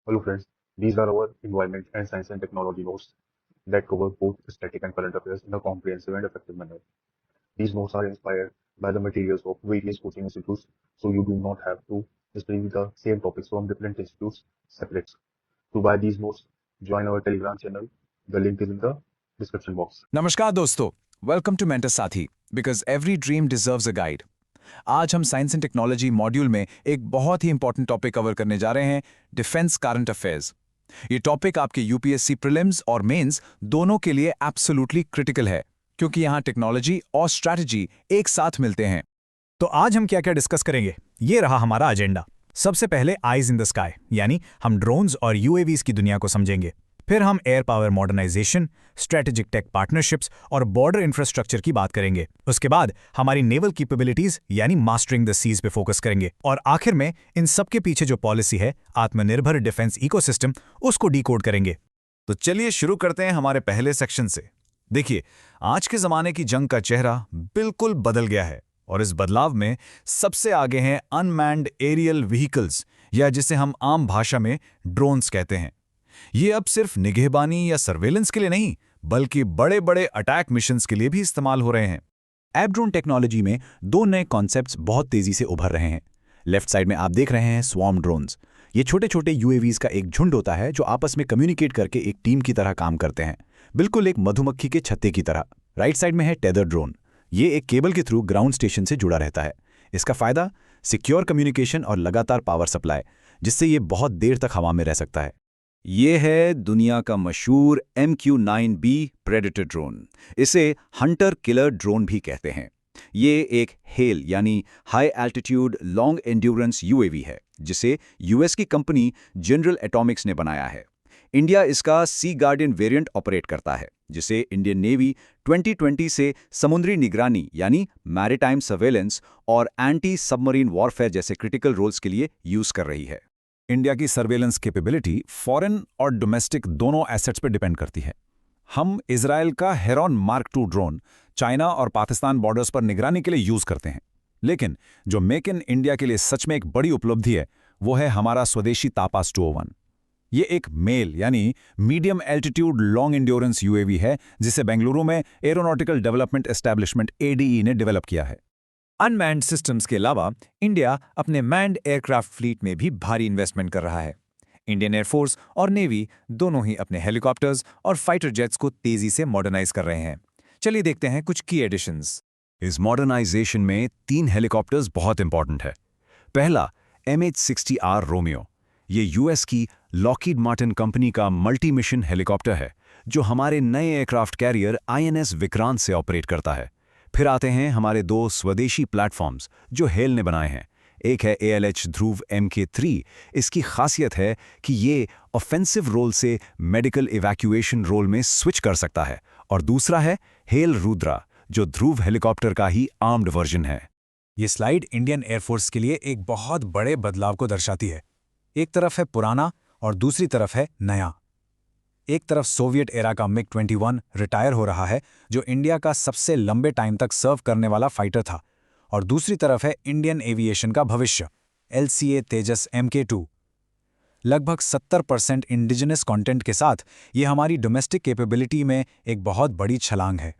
Hello friends, these are our environment and science and technology notes that cover both static and current affairs in a comprehensive and effective manner. These notes are inspired by the materials of various coaching institutes, so you do not have to study the same topics from different institutes separately. To buy these notes, join our Telegram channel. The link is in the description box. नमस्कार दोस्तों, welcome to mentor साथी because every dream deserves a guide. आज हम science and technology module में एक बहुत ही important topic cover करने जा रहे हैं, डिफेंस करंट अफेयर्स। ये टॉपिक आपके यूपीएससी प्रीलिम्स और मेंस दोनों के लिए एब्सोल्युटली क्रिटिकल है, क्योंकि यहाँ टेक्नोलॉजी और स्ट्रैटेजी एक साथ मिलते हैं। तो आज हम क्या क्या डिस्कस करेंगे, ये रहा हमारा एजेंडा। सबसे पहले आइज इन द स्काई, यानी हम ड्रोन्स और यूएवीज की दुनिया को समझेंगे। फिर हम air power modernisation, strategic tech partnerships और बॉर्डर इंफ्रास्ट्रक्चर की बात करेंगे। उसके बाद हमारी नेवल कैपेबिलिटीज यानी मास्टरिंग द सीज पे फोकस करेंगे। और आखिर में इन सबके पीछे जो पॉलिसी है, आत्मनिर्भर डिफेंस इकोसिस्टम, उसको डीकोड करेंगे। तो चलिए शुरू करते हैं हमारे पहले सेक्शन से। देखिए, आज के जमाने की जंग का चेहरा बिल्कुल बदल गया है और इस बदलाव में सबसे आगे हैं अनमैन्ड एरियल व्हीकल्स, या जिसे हम आम भाषा में ड्रोन्स कहते हैं। ये अब सिर्फ निगहबानी या सर्वेलेंस के लिए नहीं, बल्कि बड़े बड़े अटैक मिशंस के लिए भी इस्तेमाल हो रहे हैं। एप ड्रोन टेक्नोलॉजी में दो नए कॉन्सेप्ट्स बहुत तेजी से उभर रहे हैं। लेफ्ट साइड में आप देख रहे हैं स्वॉर्म ड्रोन्स। ये छोटे छोटे यूएवीज का एक झुंड होता है जो आपस में कम्युनिकेट करके एक टीम की तरह काम करते हैं, बिल्कुल एक मधुमक्खी के छत्ते की तरह। राइट साइड में है टेदर ड्रोन। ये एक केबल के थ्रू ग्राउंड स्टेशन से जुड़ा रहता है। इसका फायदा सिक्योर कम्युनिकेशन और लगातार पावर सप्लाई, जिससे ये बहुत देर तक हवा में रह सकता है। ये है दुनिया का मशहूर MQ-9B प्रेडेटर ड्रोन। इसे हंटर किलर ड्रोन भी कहते हैं। ये एक हेल यानी high altitude long endurance UAV है, जिसे यूएस की कंपनी जनरल एटॉमिक्स ने बनाया है। इंडिया इसका सी गार्डियन वेरिएंट ऑपरेट करता है, जिसे इंडियन नेवी 2020 से समुद्री निगरानी यानी मैरीटाइम सर्वेलेंस और एंटी सबमरीन वॉरफेयर जैसे क्रिटिकल रोल्स के लिए यूज कर रही है। इंडिया की सर्वेलेंस कैपेबिलिटी फॉरेन और डोमेस्टिक दोनों एसेट्स पर डिपेंड करती है। हम इजराइल का हेरॉन मार्क 2 ड्रोन चाइना और पाकिस्तान बॉर्डर्स पर निगरानी के लिए यूज करते हैं। लेकिन जो मेक इन इंडिया के लिए सच में एक बड़ी उपलब्धि है, वो है हमारा स्वदेशी तापास 201। ये एक मेल यानी medium altitude long endurance UAV है, जिसे बेंगलुरु में एरोनॉटिकल डेवलपमेंट एस्टैब्लिशमेंट ADE ने डेवलप किया है। अनमैन्ड सिस्टम्स के अलावा इंडिया अपने मैन्ड एयरक्राफ्ट फ्लीट में भी भारी इन्वेस्टमेंट कर रहा है। इंडियन एयरफोर्स और नेवी दोनों ही अपने हेलीकॉप्टर्स और फाइटर जेट्स को तेजी से मॉडर्नाइज कर रहे हैं। चलिए देखते हैं कुछ की एडिशंस। इस मॉडर्नाइजेशन में 3 हेलीकॉप्टर्स बहुत इंपॉर्टेंट है। पहला MH-60R रोमियो। ये यूएस की लॉकहीड मार्टिन कंपनी का मल्टी मिशन हेलीकॉप्टर है, जो हमारे नए एयरक्राफ्ट कैरियर INS विक्रांत से ऑपरेट करता है। फिर आते हैं हमारे 2 स्वदेशी प्लेटफॉर्म्स जो हेल ने बनाए हैं। एक है ALH ध्रुव MK3। इसकी खासियत है कि ये ऑफेंसिव रोल से मेडिकल इवैक्यूएशन रोल में स्विच कर सकता है। और दूसरा है हेल रुद्रा, जो ध्रुव हेलीकॉप्टर का ही आर्म्ड वर्जन है। ये स्लाइड इंडियन एयरफोर्स के लिए एक बहुत बड़े बदलाव को दर्शाती है। एक तरफ है पुराना और दूसरी तरफ है नया। एक तरफ सोवियत एरा का MiG-21 रिटायर हो रहा है, जो इंडिया का सबसे लंबे टाइम तक सर्व करने वाला फाइटर था, और दूसरी तरफ है इंडियन एविएशन का भविष्य, LCA तेजस MK2। लगभग 70% इंडिजिनस कंटेंट के साथ ये हमारी डोमेस्टिक कैपेबिलिटी में एक बहुत बड़ी छलांग है।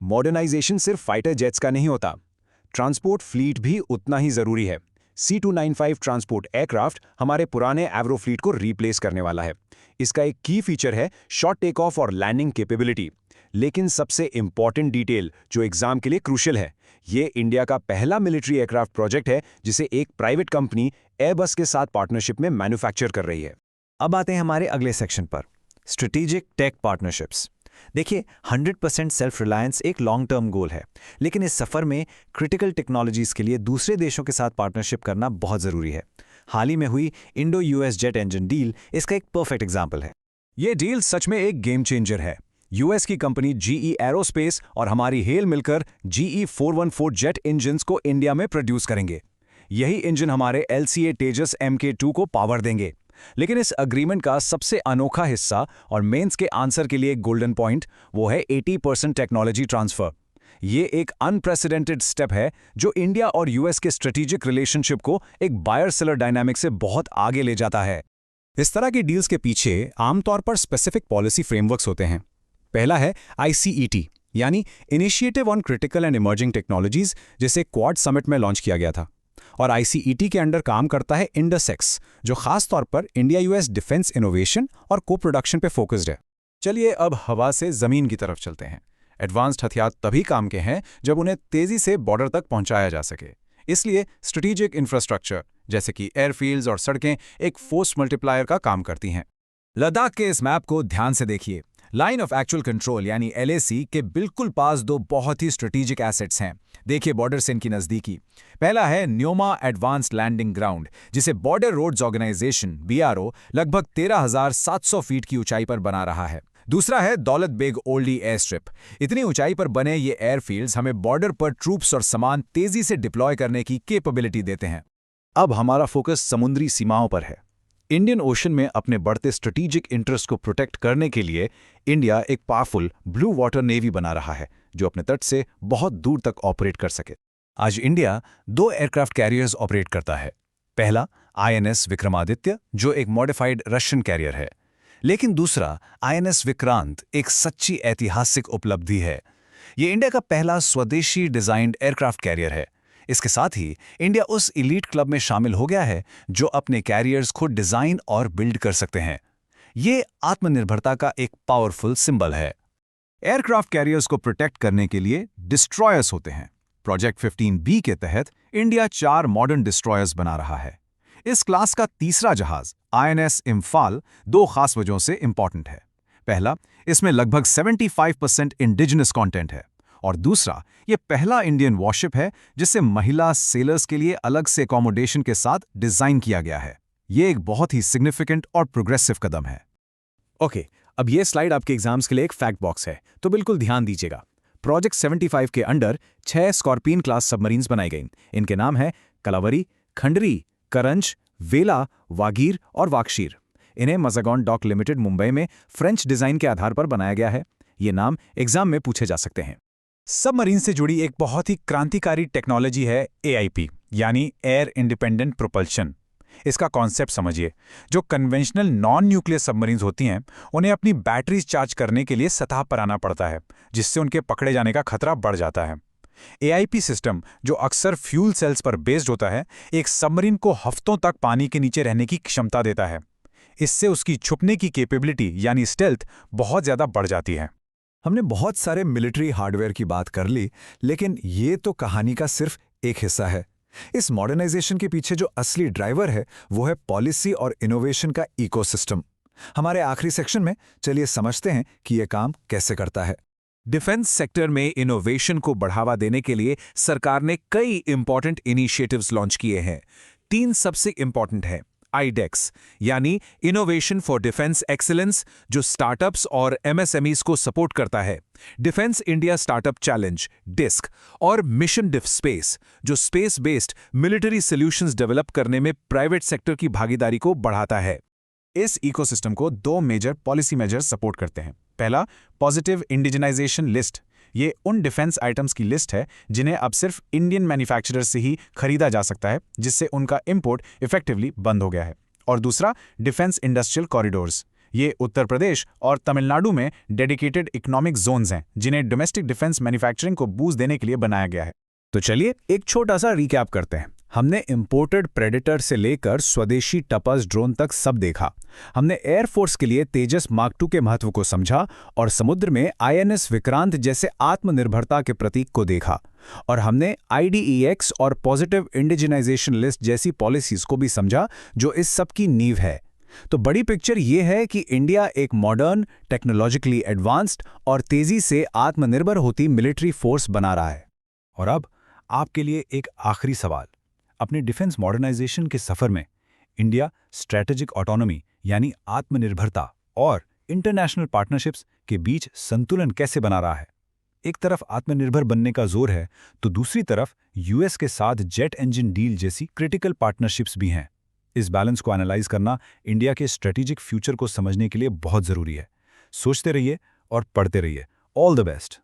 मॉडर्नाइजेशन सिर्फ फाइटर जेट्स का नहीं होता, ट्रांसपोर्ट फ्लीट भी उतना ही जरूरी है। C295 ट्रांसपोर्ट एयरक्राफ्ट हमारे पुराने एवरो फ्लीट को रिप्लेस करने वाला है। इसका एक की फीचर है शॉर्ट टेक ऑफ और लैंडिंग कैपेबिलिटी। लेकिन सबसे इंपॉर्टेंट डिटेल जो एग्जाम के लिए क्रूशियल है, ये इंडिया का पहला मिलिट्री एयरक्राफ्ट प्रोजेक्ट है जिसे एक प्राइवेट कंपनी एयरबस के साथ पार्टनरशिप में मैन्युफैक्चर कर रही है। अब आते हैं हमारे अगले सेक्शन पर, स्ट्रेटेजिक टेक पार्टनरशिप्स। देखिए, 100% सेल्फ रिलायंस एक लॉन्ग टर्म गोल है, लेकिन इस सफर में क्रिटिकल टेक्नोलॉजीज के लिए दूसरे देशों के साथ पार्टनरशिप करना बहुत जरूरी है। हाल ही में हुई Indo US jet engine deal इसका एक परफेक्ट एग्जाम्पल है। ये डील सच में एक गेम चेंजर है। यूएस की कंपनी GE एरोस्पेस और हमारी हेल मिलकर GE 414 जेट इंजन्स को इंडिया में प्रोड्यूस करेंगे। यही इंजन हमारे LCA तेजस MK2 को पावर देंगे। लेकिन इस अग्रीमेंट का सबसे अनोखा हिस्सा और मेंस के आंसर के लिए एक गोल्डन पॉइंट, वो है 80% टेक्नोलॉजी ट्रांसफर। ये एक अनप्रेसिडेंटेड स्टेप है जो इंडिया और यूएस के स्ट्रेटेजिक रिलेशनशिप को एक बायर सेलर डायनामिक से बहुत आगे ले जाता है। इस तरह की डील्स के पीछे आमतौर पर स्पेसिफिक पॉलिसी फ्रेमवर्क्स होते हैं। पहला है ICET, यानी initiative on critical and emerging technologies, जिसे क्वाड समिट में लॉन्च किया गया था। और ICET के अंडर काम करता है इंडसएक्स, जो खास तौर पर इंडिया US डिफेंस इनोवेशन और को प्रोडक्शन पे फोकस्ड है। चलिए अब हवा से जमीन की तरफ चलते हैं। एडवांस्ड हथियार तभी काम के हैं जब उन्हें तेजी से बॉर्डर तक पहुंचाया जा सके। इसलिए स्ट्रेटेजिक इंफ्रास्ट्रक्चर जैसे कि एयरफील्ड्स और सड़कें एक फोर्स मल्टीप्लायर का काम करती हैं। लद्दाख के इस मैप को ध्यान से देखिए। लाइन ऑफ एक्चुअल कंट्रोल यानी LAC के बिल्कुल पास दो बहुत ही स्ट्रेटेजिक एसेट्स हैं। देखिए बॉर्डर से इनकी नज़दीकी। पहला है न्योमा एडवांस्ड लैंडिंग ग्राउंड, जिसे बॉर्डर रोड्स ऑर्गेनाइजेशन BRO लगभग 13,700 फीट की ऊंचाई पर बना रहा है। दूसरा है दौलत बेग ओल्डी एयर स्ट्रिप। इतनी ऊंचाई पर बने ये एयरफील्ड्स हमें बॉर्डर पर ट्रूप्स और सामान तेजी से डिप्लॉय करने की कैपेबिलिटी देते हैं। अब हमारा फोकस समुद्री सीमाओं पर है। इंडियन ओशन में अपने बढ़ते स्ट्रेटेजिक इंटरेस्ट को प्रोटेक्ट करने के लिए इंडिया एक पावरफुल ब्लू वाटर नेवी बना रहा है, जो अपने तट से बहुत दूर तक ऑपरेट कर सके। आज इंडिया 2 एयरक्राफ्ट कैरियर्स ऑपरेट करता है। पहला INS विक्रमादित्य, जो एक मॉडिफाइड रशियन कैरियर है, लेकिन दूसरा INS विक्रांत एक सच्ची ऐतिहासिक उपलब्धि है। ये इंडिया का पहला स्वदेशी डिजाइन्ड एयरक्राफ्ट कैरियर है। इसके साथ ही इंडिया उस इलीट क्लब में शामिल हो गया है जो अपने कैरियर्स खुद डिजाइन और बिल्ड कर सकते हैं। ये आत्मनिर्भरता का एक पावरफुल सिंबल है। एयरक्राफ्ट कैरियर्स को प्रोटेक्ट करने के लिए डिस्ट्रॉयर्स होते हैं। प्रोजेक्ट 15B के तहत इंडिया 4 मॉडर्न डिस्ट्रॉयर्स बना रहा है। इस क्लास का तीसरा जहाज INS इम्फाल 2 खास वजहों से इंपॉर्टेंट है। पहला, इसमें लगभग 75% इंडिजिनस कंटेंट है, और दूसरा, ये पहला इंडियन वॉरशिप है जिसे महिला सेलर्स के लिए अलग से अकोमोडेशन के साथ डिजाइन किया गया है। ये एक बहुत ही सिग्निफिकेंट और प्रोग्रेसिव कदम है। ओके, अब ये स्लाइड आपके एग्जाम्स के लिए एक फैक्ट बॉक्स है, तो बिल्कुल ध्यान दीजिएगा। प्रोजेक्ट 75 के अंडर 6 स्कॉर्पियन क्लास सबमरीन्स बनाई गई। इनके नाम हैं कलावरी, खंडरी, करंज, वेला, वागीर और वाकशीर। इन्हें मज़ागॉन डॉक लिमिटेड मुंबई में फ्रेंच डिजाइन के आधार पर बनाया गया है। ये नाम एग्जाम में पूछे जा सकते हैं। सबमरीन से जुड़ी एक बहुत ही क्रांतिकारी टेक्नोलॉजी है AIP, यानी एयर इंडिपेंडेंट प्रोपल्शन। इसका कॉन्सेप्ट समझिए। जो कन्वेंशनल नॉन न्यूक्लियर सबमरीन्स होती हैं, उन्हें अपनी बैटरीज चार्ज करने के लिए सतह पर आना पड़ता है, जिससे उनके पकड़े जाने का खतरा बढ़ जाता है। AIP सिस्टम, जो अक्सर फ्यूल सेल्स पर बेस्ड होता है, एक सबमरीन को हफ्तों तक पानी के नीचे रहने की क्षमता देता है। इससे उसकी छुपने की कैपेबिलिटी यानी स्टेल्थ बहुत ज्यादा बढ़ जाती है। हमने बहुत सारे मिलिट्री हार्डवेयर की बात कर ली, लेकिन ये तो कहानी का सिर्फ एक हिस्सा है। इस मॉडर्नाइजेशन के पीछे जो असली ड्राइवर है वो है पॉलिसी और इनोवेशन का इकोसिस्टम। हमारे आखिरी सेक्शन में चलिए समझते हैं कि यह काम कैसे करता है। डिफेंस सेक्टर में इनोवेशन को बढ़ावा देने के लिए सरकार ने कई इंपॉर्टेंट इनिशिएटिव्स लॉन्च किए हैं। 3 सबसे इंपॉर्टेंट हैं। IDEX यानी इनोवेशन फॉर डिफेंस एक्सीलेंस, जो स्टार्टअप्स और MSMEs को सपोर्ट करता है। Defence India startup challenge DISC और मिशन डिफ स्पेस, जो space based military solutions develop करने में प्राइवेट सेक्टर की भागीदारी को बढ़ाता है। इस इकोसिस्टम को 2 मेजर पॉलिसी मेजर्स सपोर्ट करते हैं। पहला, पॉजिटिव इंडिजिनाइजेशन लिस्ट। ये उन डिफेंस आइटम्स की लिस्ट है जिन्हें अब सिर्फ इंडियन मैन्युफैक्चरर से ही खरीदा जा सकता है, जिससे उनका इंपोर्ट इफेक्टिवली बंद हो गया है। और दूसरा, डिफेंस इंडस्ट्रियल कॉरिडोर्स। ये उत्तर प्रदेश और तमिलनाडु में डेडिकेटेड इकोनॉमिक जोन्स हैं, जिन्हें डोमेस्टिक डिफेंस मैन्युफैक्चरिंग को बूस्ट देने के लिए बनाया गया है। तो चलिए एक छोटा सा रिकैप करते हैं। हमने इंपोर्टेड प्रेडेटर से लेकर स्वदेशी टपस ड्रोन तक सब देखा। हमने एयरफोर्स के लिए तेजस मार्क 2 के महत्व को समझा और समुद्र में INS विक्रांत जैसे आत्मनिर्भरता के प्रतीक को देखा। और हमने IDEX और पॉजिटिव इंडिजिनाइजेशन लिस्ट जैसी पॉलिसीज को भी समझा, जो इस सब की नींव है। तो बड़ी पिक्चर ये है कि इंडिया एक मॉडर्न, टेक्नोलॉजिकली एडवांस्ड और तेजी से आत्मनिर्भर होती मिलिट्री फोर्स बना रहा है। और अब आपके लिए एक आखिरी सवाल। अपने डिफेंस मॉडर्नाइजेशन के सफर में इंडिया स्ट्रैटेजिक ऑटोनॉमी यानी आत्मनिर्भरता और इंटरनेशनल पार्टनरशिप्स के बीच संतुलन कैसे बना रहा है? एक तरफ आत्मनिर्भर बनने का जोर है, तो दूसरी तरफ US के साथ जेट इंजन डील जैसी क्रिटिकल पार्टनरशिप्स भी हैं। इस बैलेंस को एनालाइज करना इंडिया के स्ट्रेटेजिक फ्यूचर को समझने के लिए बहुत जरूरी है। सोचते रहिए और पढ़ते रहिए। All the best.